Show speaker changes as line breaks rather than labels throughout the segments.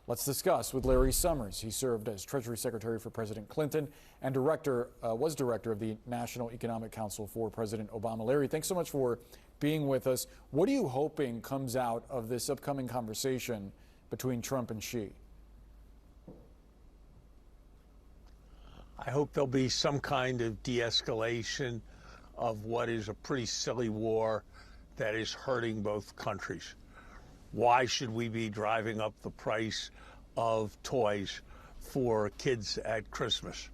Let's discuss with Larry Summers. He served as Treasury Secretary for President Clinton and was director of the National Economic Council for President Obama. Larry, thanks so much for being with us. What are you hoping comes out of this upcoming conversation between Trump and Xi?
I hope there'll be some kind of de-escalation of what is a pretty silly war that is hurting both countries. Why should we be driving up the price of toys for kids at Christmas?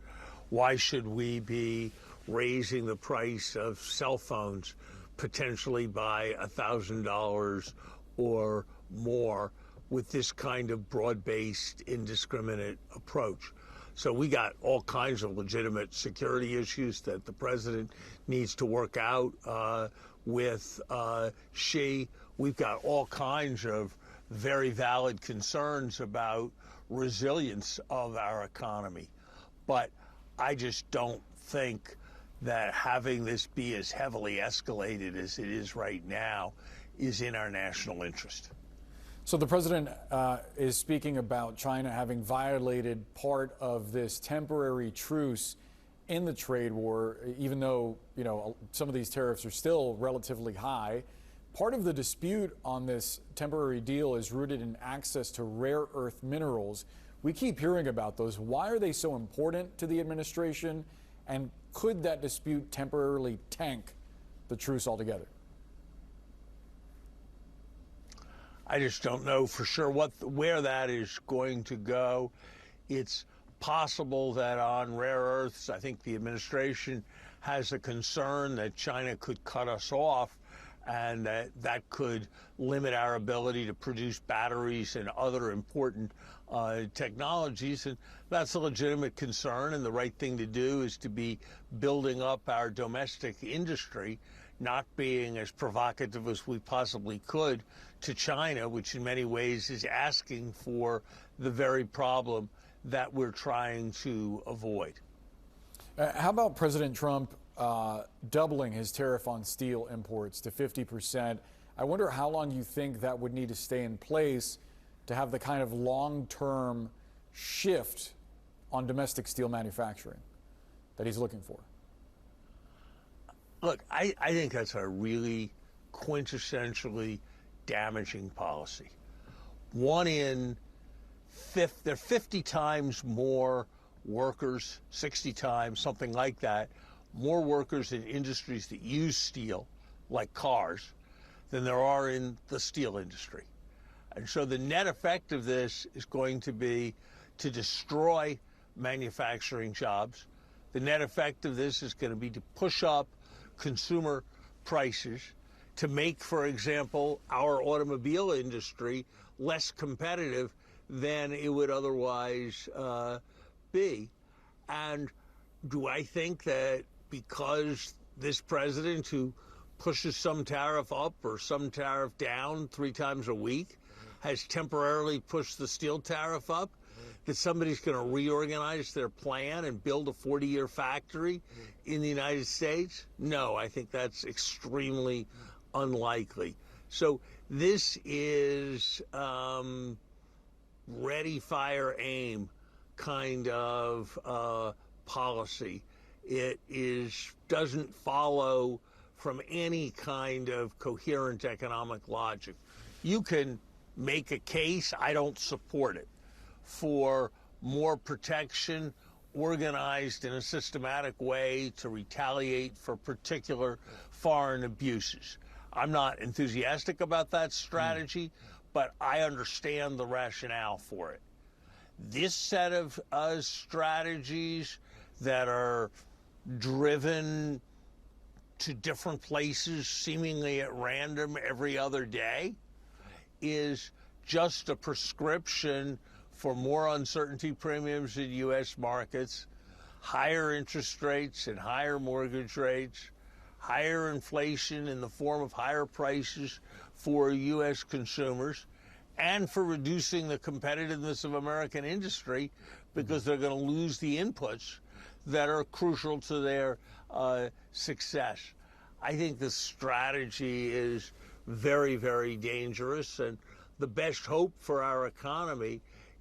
Why should we be raising the price of cell phones potentially by $1,000 or more with this kind of broad-based, indiscriminate approach? So we got all kinds of legitimate security issues that the president needs to work out with Xi. We've got all kinds of very valid concerns about resilience of our economy. But I just don't think that having this be as heavily escalated as it is right now is in our national interest.
So the president is speaking about China having violated part of this temporary truce in the trade war, even though, some of these tariffs are still relatively high. Part of the dispute on this temporary deal is rooted in access to rare earth minerals. We keep hearing about those. Why are they so important to the administration? And could that dispute temporarily tank the truce altogether?
I just don't know for sure where that is going to go. It's possible that on rare earths, I think the administration has a concern that China could cut us off, and that could limit our ability to produce batteries and other important technologies. And that's a legitimate concern, and the right thing to do is to be building up our domestic industry, not being as provocative as we possibly could to China, which in many ways is asking for the very problem that we're trying to avoid.
How about President Trump doubling his tariff on steel imports to 50%? I wonder how long you think that would need to stay in place to have the kind of long-term shift on domestic steel manufacturing that he's looking for.
Look, I think that's a really quintessentially damaging policy. There are 50 times more workers, 60 times, something like that, more workers in industries that use steel, like cars, than there are in the steel industry. And so the net effect of this is going to be to destroy manufacturing jobs. The net effect of this is going to be to push up consumer prices, to make, for example, our automobile industry less competitive than it would otherwise be. And do I think that because this president, who pushes some tariff up or some tariff down 3 times a week, has temporarily pushed the steel tariff up, that somebody's going to reorganize their plan and build a 40-year factory in the United States? No, I think that's extremely unlikely. So this is ready, fire, aim kind of policy. It doesn't follow from any kind of coherent economic logic. You can make a case, I don't support it, for more protection organized in a systematic way to retaliate for particular foreign abuses. I'm not enthusiastic about that strategy, but I understand the rationale for it. This set of strategies that are driven to different places seemingly at random every other day is just a prescription for more uncertainty premiums in U.S. markets, higher interest rates and higher mortgage rates, higher inflation in the form of higher prices for U.S. consumers, and for reducing the competitiveness of American industry because they're going to lose the inputs that are crucial to their success. I think the strategy is very, very dangerous, and the best hope for our economy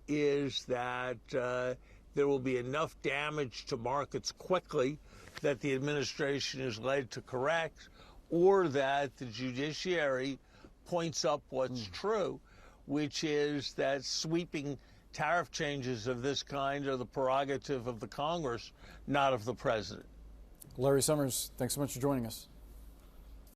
is that there will be enough damage to markets quickly that the administration is led to correct, or that the judiciary points up what's true, which is that sweeping tariff changes of this kind are the prerogative of the Congress, not of the president.
Larry Summers, thanks so much for joining us.